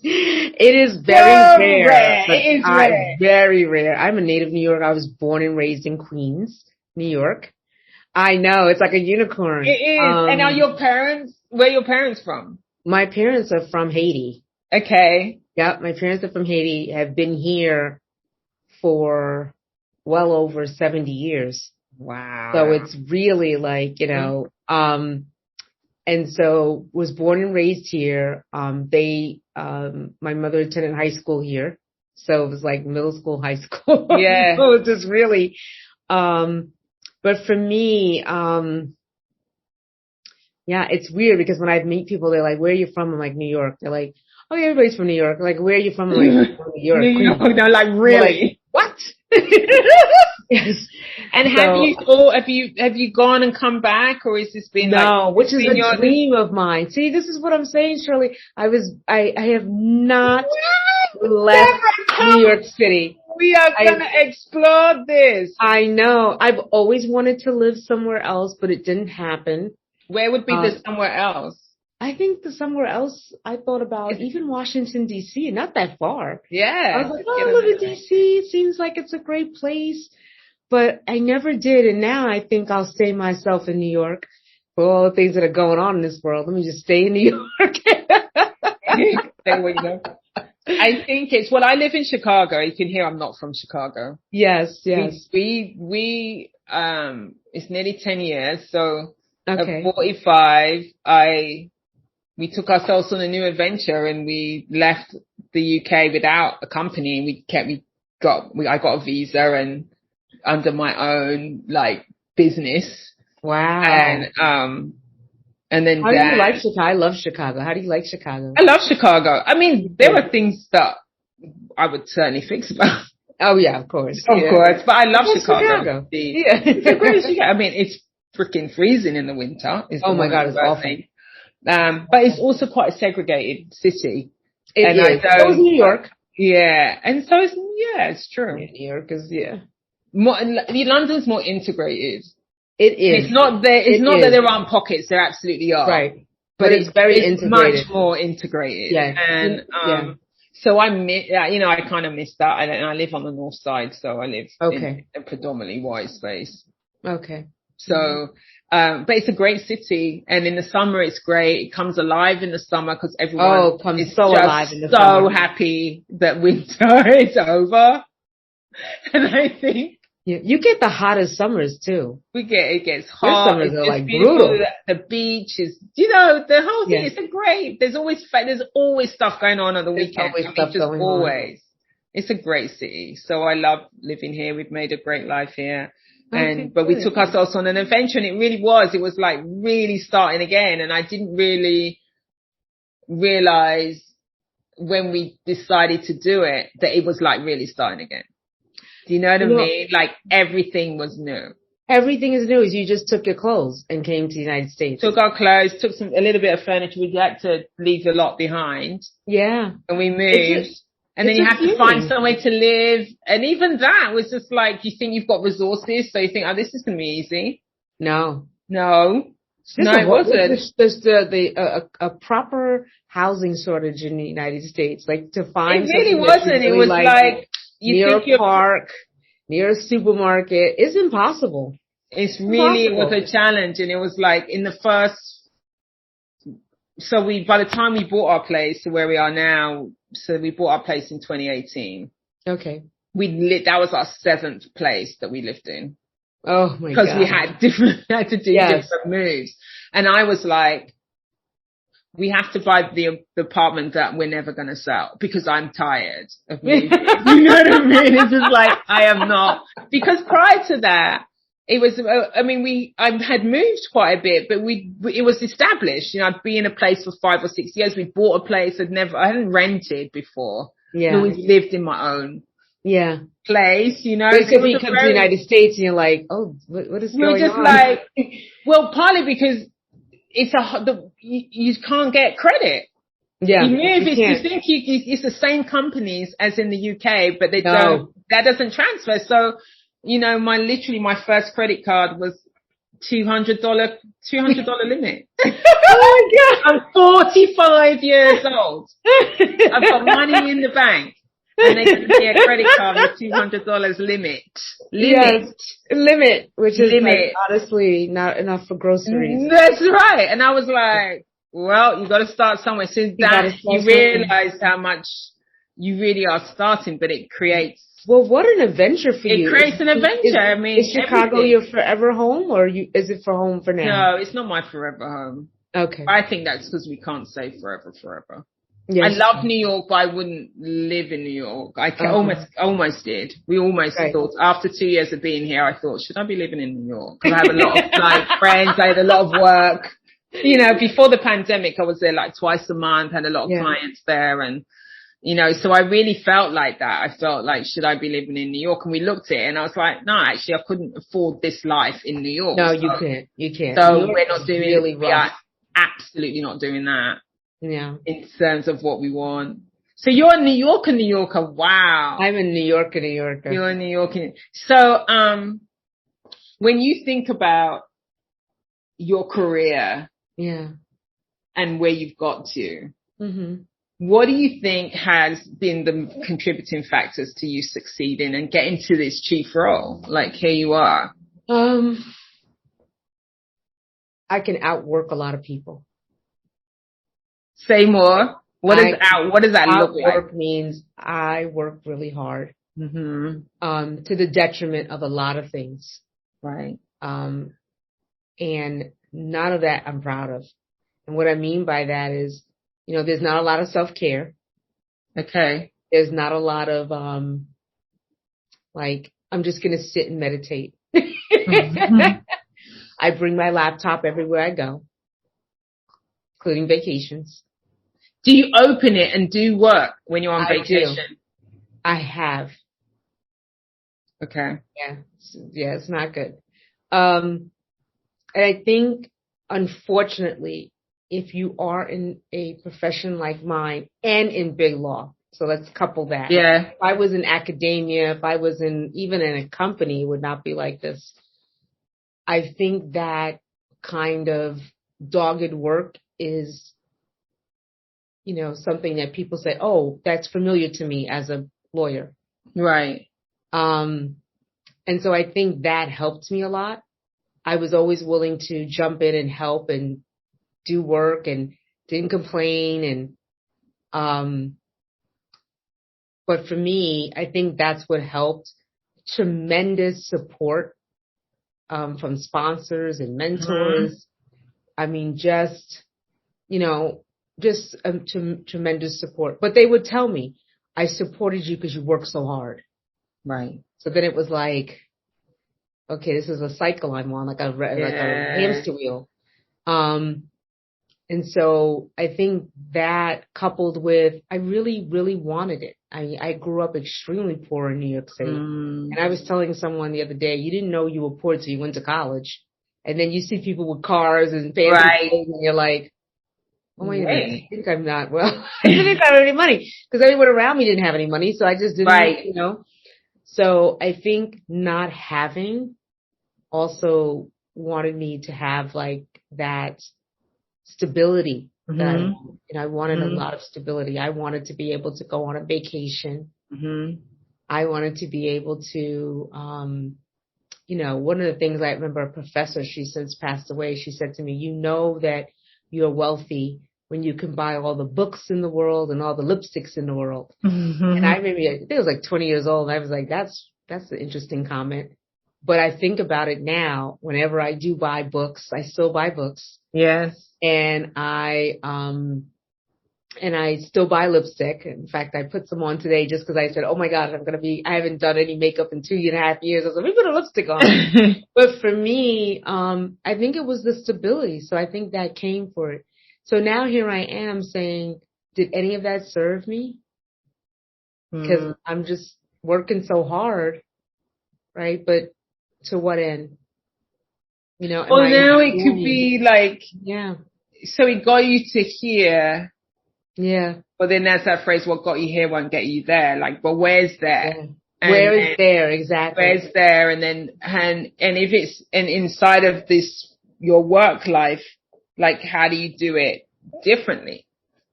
It is very rare. It is rare. Very rare. I'm a native New Yorker. I was born and raised in Queens, New York. I know, it's like a unicorn. It is. And where are your parents from? My parents are from Haiti. Okay. Yep, my parents are from Haiti, have been here for well over 70 years. Wow. So it's really like, you know, and so was born and raised here. My mother attended high school here. So it was like middle school, high school. Yeah. So it was just really, but for me, it's weird because when I meet people, they're like, where are you from? I'm like, New York. They're like, oh, yeah, everybody's from New York. Like, where are you from? I'm like, New York. New York. They're like, really? Like, what? Yes. And have you gone and come back, or has this been which is a dream of mine. See, this is what I'm saying, Shirley. I have not left New York City. We are going to explore this. I know. I've always wanted to live somewhere else, but it didn't happen. Where would be the somewhere else? I think the somewhere else I thought about, even Washington, D.C., not that far. Yeah. I was like, I live in D.C. It seems like it's a great place. But I never did. And now I think I'll stay myself in New York for all the things that are going on in this world. Let me just stay in New York. There we go. I think I live in Chicago. You can hear I'm not from Chicago. Yes. We it's nearly 10 years. So okay. At 45, we took ourselves on a new adventure and we left the UK without a company. I got a visa and under my own business. Wow. And then how do you like Chicago? I love Chicago. How do you like Chicago? I love Chicago. I mean, there are things that I would certainly fix about. Oh yeah, of course. Of course. But I love Chicago. Yeah. I mean, it's freaking freezing in the winter. Oh my God, it's awful. But it's also quite a segregated city. It is. So is New York. Yeah. And so it's true. Yeah, New York is, London's more integrated. It is. It's not that there aren't pockets. There absolutely are. Right. But it's very integrated. Much more integrated. Yeah. And, so I kind of miss that. And I live on the north side. So I live in a predominantly white space. Okay. So, but it's a great city. And in the summer, it's great. It comes alive in the summer because everyone is so alive in the summer. So happy that winter is over. And I think, you get the hottest summers too. It gets hot. Your summers are brutal. The beach is, the whole thing. It's great. There's always stuff going on the weekend. Always. It's a great city. So I love living here. We've made a great life here. But we took ourselves on an adventure and it was like really starting again. And I didn't really realize when we decided to do it that it was like really starting again. Do you know what I mean? Like everything was new. Everything is new. You just took your clothes and came to the United States. Took our clothes, took a little bit of furniture. We had to leave a lot behind. Yeah. And we moved. And then you have to find somewhere to live. And even that was just like, you think you've got resources. So you think, this is going to be easy. No. It wasn't. There's a proper housing shortage in the United States. Like to find it really wasn't. It was like near a park, near a supermarket. It's impossible. It was a challenge. And it was like in the first, by the time we bought our place to where we are now, so we bought our place in 2018. Okay. That was our 7th place that we lived in. Oh my God. Because we had to do different moves. And I was like, we have to buy the apartment that we're never going to sell because I'm tired of moving. You know what I mean? It's just like, I am not. Because prior to that, it was, I had moved quite a bit, but it was established. I'd been in a place for 5 or 6 years. We bought a place. I hadn't rented before. Yeah. I always lived in my own place, Because you come to the United States and you're like, oh, what is going on? We're just like, well, partly because you can't get credit. Yeah. You move, you think it's the same companies as in the UK, but that doesn't transfer. So, my first credit card was $200 limit. Oh my God. I'm 45 years old. I've got money in the bank. And they give me a credit card with $200 limit. Yes, limit, which is like, honestly not enough for groceries. That's right. And I was like, well, you got to start somewhere. Since that, you realize how much you really are starting, but it creates. Well, what an adventure for you. It creates an adventure. Is Chicago your forever home or is it for home for now? No, it's not my forever home. Okay. I think that's because we can't say forever. Yes. I love New York, but I wouldn't live in New York. I almost did. We almost thought, after 2 years of being here, I thought, should I be living in New York? Because I have a lot of friends, I had a lot of work. Before the pandemic, I was there twice a month, had a lot of clients there. And You know, so I really felt like that. I felt like, should I be living in New York? And we looked at it and I was like, no, actually I couldn't afford this life in New York. No, so, you can't. You can't. So we're not doing, really we are absolutely not doing that. Yeah. In terms of what we want. So you're a New Yorker. Wow. I'm a New Yorker. You're a New Yorker. So, when you think about your career. Yeah. And where you've got to. Mm-hmm. What do you think has been the contributing factors to you succeeding and getting to this chief role? Like, here you are. I can outwork a lot of people. Say more. What does that look like? Outwork means I work really hard. To the detriment of a lot of things. Right. And none of that I'm proud of. And what I mean by that is, you know, there's not a lot of self-care. Okay. There's not a lot of, like, I'm just going to sit and meditate. I bring my laptop everywhere I go, including vacations. Do you open it and do work when you're on vacation? Do. I have. Okay. Yeah, it's not good. And I think, unfortunately, if you are in a profession like mine and in big law, so let's couple that. Yeah. If I was in academia, if I was even in a company, it would not be like this. I think that kind of dogged work is, you know, something that people say, oh, that's familiar to me as a lawyer. Right. And so I think that helped me a lot. I was always willing to jump in and help and do work and didn't complain. And, but for me, I think that's what helped. Tremendous support, from sponsors and mentors. I mean, just, you know, tremendous support. But they would tell me, I supported you because you work so hard. Right. So then it was like, okay, this is a cycle I'm on, like a hamster wheel. And so I think that coupled with, I really, really wanted it. I grew up extremely poor in New York City. And I was telling someone the other day, you didn't know you were poor till you went to college. And then you see people with cars and fancy clothes and you're like, oh, wait a minute, I think I'm not, well, I didn't have any money because everyone around me didn't have any money. So I just didn't, you know. So I think not having also wanted me to have like that stability that I wanted a lot of stability. I wanted to be able to go on a vacation. I wanted to be able to, you know, one of the things I remember a professor, she since passed away, she said to me, you know that you're wealthy when you can buy all the books in the world and all the lipsticks in the world. And I remember, I think I was like 20 years old. And I was like, that's an interesting comment. But I think about it now, whenever I do buy books, I still buy books. Yes. And I still buy lipstick. In fact, I put some on today just because I said, oh my God, I haven't done any makeup in 2.5 years. I was like, let me put a lipstick on. But for me, I think it was the stability. So I think that came for it. So now here I am saying, did any of that serve me? Because I'm just working so hard, right? But to what end? You know, well, now it could be like, yeah. So it got you to here. Yeah. But then there's that phrase, what got you here won't get you there. Like, but where's there? Yeah. Where is there? Exactly. Where's there? And then, and if it's, and inside of this, your work life, like, how do you do it differently?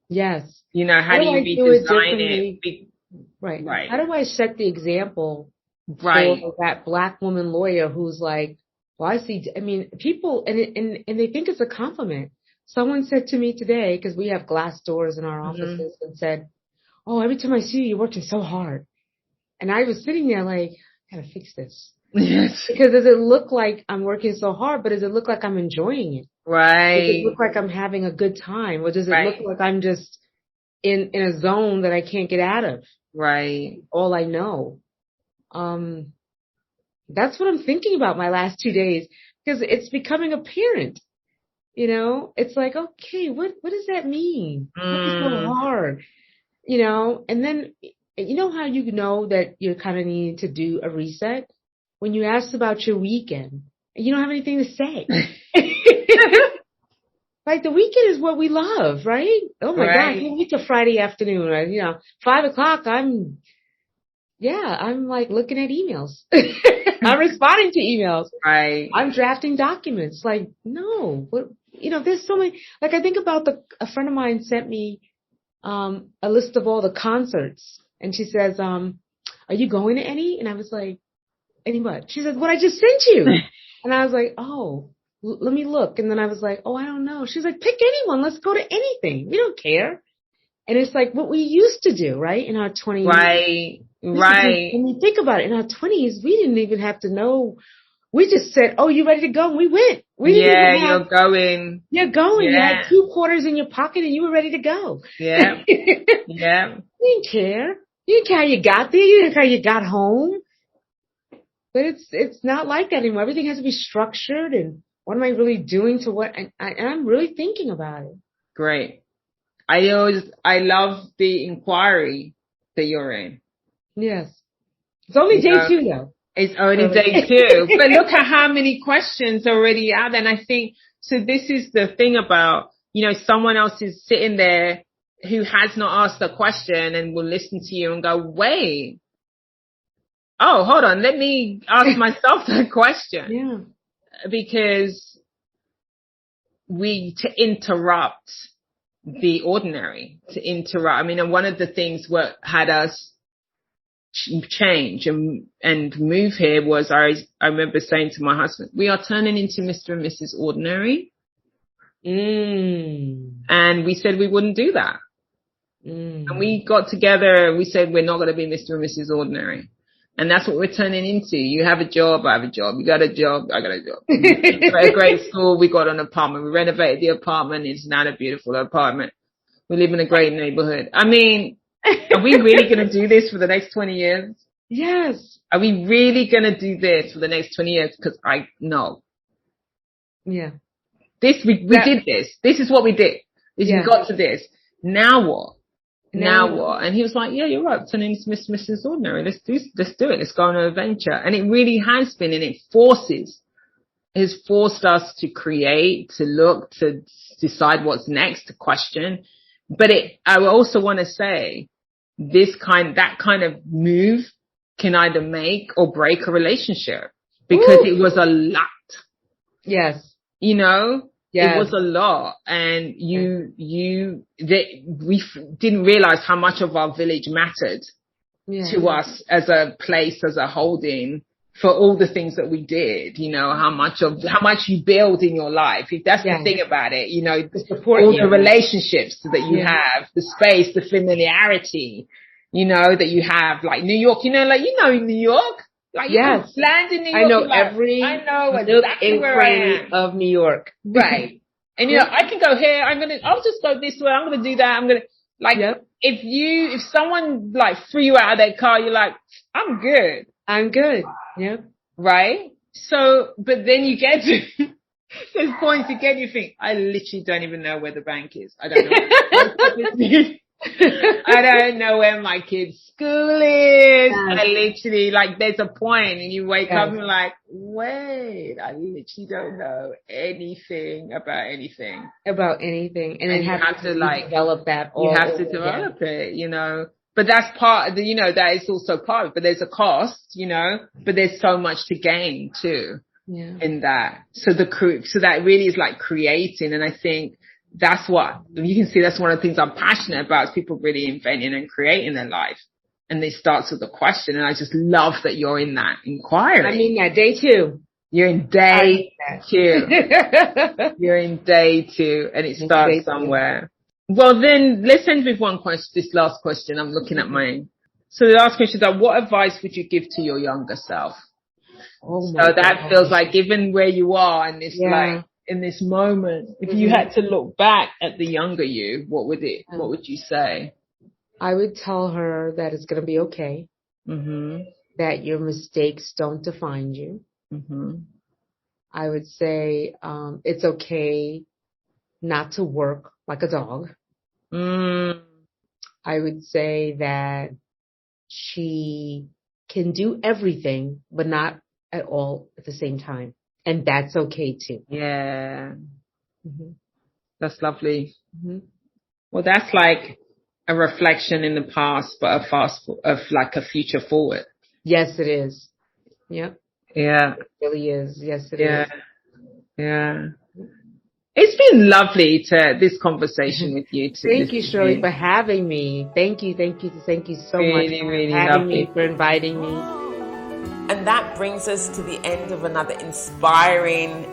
Yes. You know, how do you redesign it? Right. How do I set the example for that Black woman lawyer who's like, well, I mean, people, and they think it's a compliment. Someone said to me today, because we have glass doors in our offices, and said, oh, every time I see you, you're working so hard. And I was sitting there like, I gotta fix this. Yes. Because does it look like I'm working so hard, but does it look like I'm enjoying it? Right. Does it look like I'm having a good time? Or does it look like I'm just in a zone that I can't get out of? Right. All I know. That's what I'm thinking about my last 2 days, because it's becoming apparent. You know, it's like, okay, what does that mean? It's so hard. you know, and then, you know how you know that you're kind of needing to do a reset? When you ask about your weekend, and you don't have anything to say. Like, the weekend is what we love, right? Oh my God, can't wait till Friday afternoon, right? You know, 5 o'clock, I'm like looking at emails. I'm responding to emails. Right. I'm drafting documents. Like, no, what, you know, there's so many, like, I think about a friend of mine sent me, a list of all the concerts, and she says, are you going to any? And I was like, any what? She said, what I just sent you. And I was like, oh, let me look. And then I was like, oh, I don't know. She's like, pick anyone. Let's go to anything. We don't care. And it's like what we used to do, right? In our 20s. Right. When you think about it, in our 20s, we didn't even have to know. We just said, oh, you ready to go? And we went. We didn't even have, you're going. You're going. Yeah. You had 2 quarters in your pocket and you were ready to go. Yeah. Yeah. You didn't care. You didn't care how you got there. You didn't care how you got home. But it's not like that anymore. Everything has to be structured, and what am I really doing to what? And I'm really thinking about it. Great. I love the inquiry that you're in. Yes. It's only day 2 though. It's only day 2. But look at how many questions already out there. And I think, so this is the thing about, you know, someone else is sitting there who has not asked a question and will listen to you and go, wait. Oh, hold on. Let me ask myself that question. Yeah. Because to interrupt the ordinary, I mean, and one of the things what had us change and move here was I remember saying to my husband, we are turning into Mr. and Mrs. Ordinary. And we said we wouldn't do that. And we got together and we said, we're not going to be Mr. and Mrs. Ordinary. And that's what we're turning into. You have a job, I have a job. You got a job, I got a job. We got a great school, we got an apartment. We renovated the apartment. It's now a beautiful apartment. We live in a great neighborhood. I mean, are we really going to do this for the next 20 years? Yes. Are we really going to do this for the next 20 years? Because no. Yeah. We did this. This is what we did. We got to this. Now what? Now what? And he was like, yeah, you're right. Turning into Mrs. Ordinary. Let's do it. Let's go on an adventure. And it really has been, and it has forced us to create, to look, to decide what's next, to question. But I also want to say that kind of move can either make or break a relationship, because it was a lot. Yes. You know? Yes. It was a lot, and we didn't realize how much of our village mattered to us as a place, as a holding, for all the things that we did. You know, how much you build in your life. If that's the thing about it, you know, the support, all the relationships that you have, the space, the familiarity, you know, that you have, like New York. You know, New York. Like, yes, land in New York. I know every exactly where I am of New York. Right. And you know, I can go here. I'll just go this way. I'm going to do that. I'm going to, if someone like threw you out of their car, you're like, I'm good. Yep. Right. So, but then you get to there's points again, you think, I literally don't even know where the bank is. I don't know. I don't know where my kid's school is. I literally, like, there's a point and you wake up and you're like, wait, I literally don't know anything about anything. And then you have to develop that. You have to develop it, you know. But that's part of the, you know, that is also part of it. But there's a cost, you know, but there's so much to gain too in that. So that really is like creating. And I think that's what you can see. That's one of the things I'm passionate about, is people really inventing and creating their life. And it starts with a question. And I just love that you're in that inquiry. I mean, that day 2. You're in day 2. You're in day 2, and it starts somewhere. Well, then let's end with one question. This last question. I'm looking at mine. So the last question is, what advice would you give to your younger self? Oh my God. That feels like, given where you are in this in this moment, if you had to look back at the younger you, what would you say? I would tell her that it's going to be okay. Mm-hmm. That your mistakes don't define you. Mm-hmm. I would say, it's okay not to work like a dog. I would say that she can do everything, but not at all at the same time. And that's okay too. Yeah. Mm-hmm. That's lovely. Mm-hmm. Well, that's like a reflection in the past, but a future forward. Yes, it is. Yep. Yeah. It really is. Yes, it is. Yeah. It's been lovely this conversation with you too. Thank you, Shirley, for having me. Thank you so much for having me, for inviting me. And that brings us to the end of another inspiring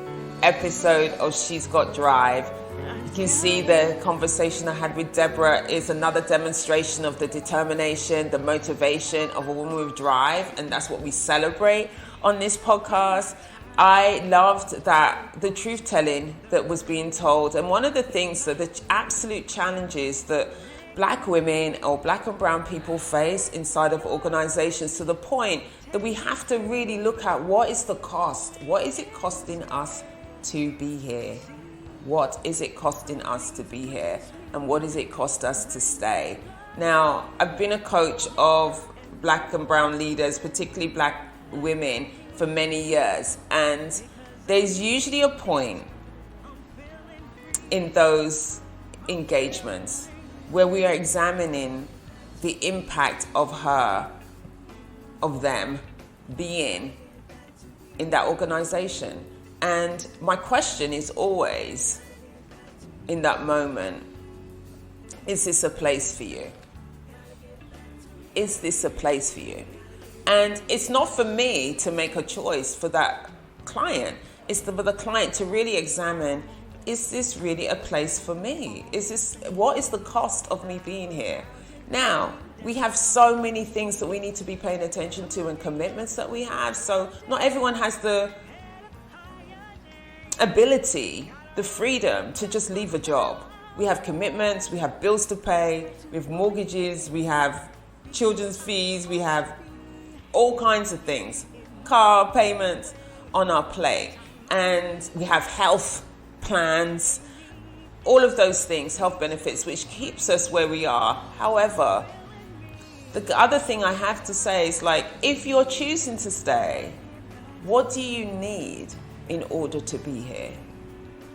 episode of She's Got Drive. You can see the conversation I had with Deborah is another demonstration of the determination, the motivation of a woman with drive, and that's what we celebrate on this podcast. I loved that the truth telling that was being told, and one of the things that the absolute challenges that Black women or Black and brown people face inside of organizations, to the point that we have to really look at what is the cost? What is it costing us to be here? What is it costing us to be here? And what does it cost us to stay? Now, I've been a coach of Black and brown leaders, particularly Black women, for many years, and there's usually a point in those engagements where we are examining the impact of them being in that organization. And my question is always, in that moment, is this a place for you? Is this a place for you? And it's not for me to make a choice for that client. It's for the client to really examine, is this really a place for me? What is the cost of me being here? Now, we have so many things that we need to be paying attention to and commitments that we have. So not everyone has the ability, the freedom to just leave a job. We have commitments, we have bills to pay, we have mortgages, we have children's fees, we have all kinds of things, car payments on our plate, and we have health plans, all of those things, health benefits, which keeps us where we are. However, the other thing I have to say is, like, if you're choosing to stay, what do you need in order to be here?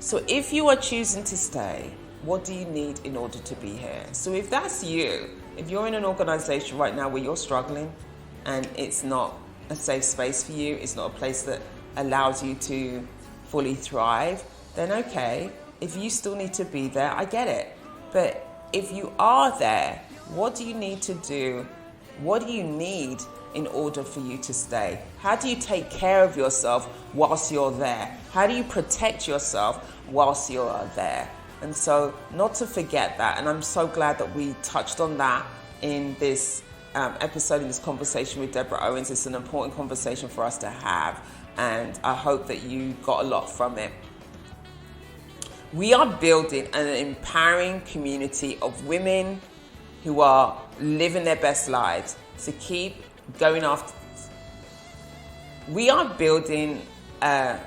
So if you are choosing to stay, what do you need in order to be here? So if that's you, if you're in an organization right now where you're struggling, and it's not a safe space for you, it's not a place that allows you to fully thrive, then okay, if you still need to be there, I get it. But if you are there, what do you need to do? What do you need in order for you to stay? How do you take care of yourself whilst you're there? How do you protect yourself whilst you're there? And so not to forget that, and I'm so glad that we touched on that in this episode, in this conversation with Deborah Owens. It's an important conversation for us to have, and I hope that you got a lot from it. We are building an empowering community of women who are living their best lives. So keep going after. We are building a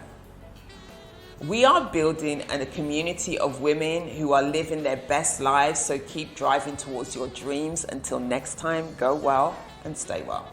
community of women who are living their best lives. So keep driving towards your dreams. Until next time, go well and stay well.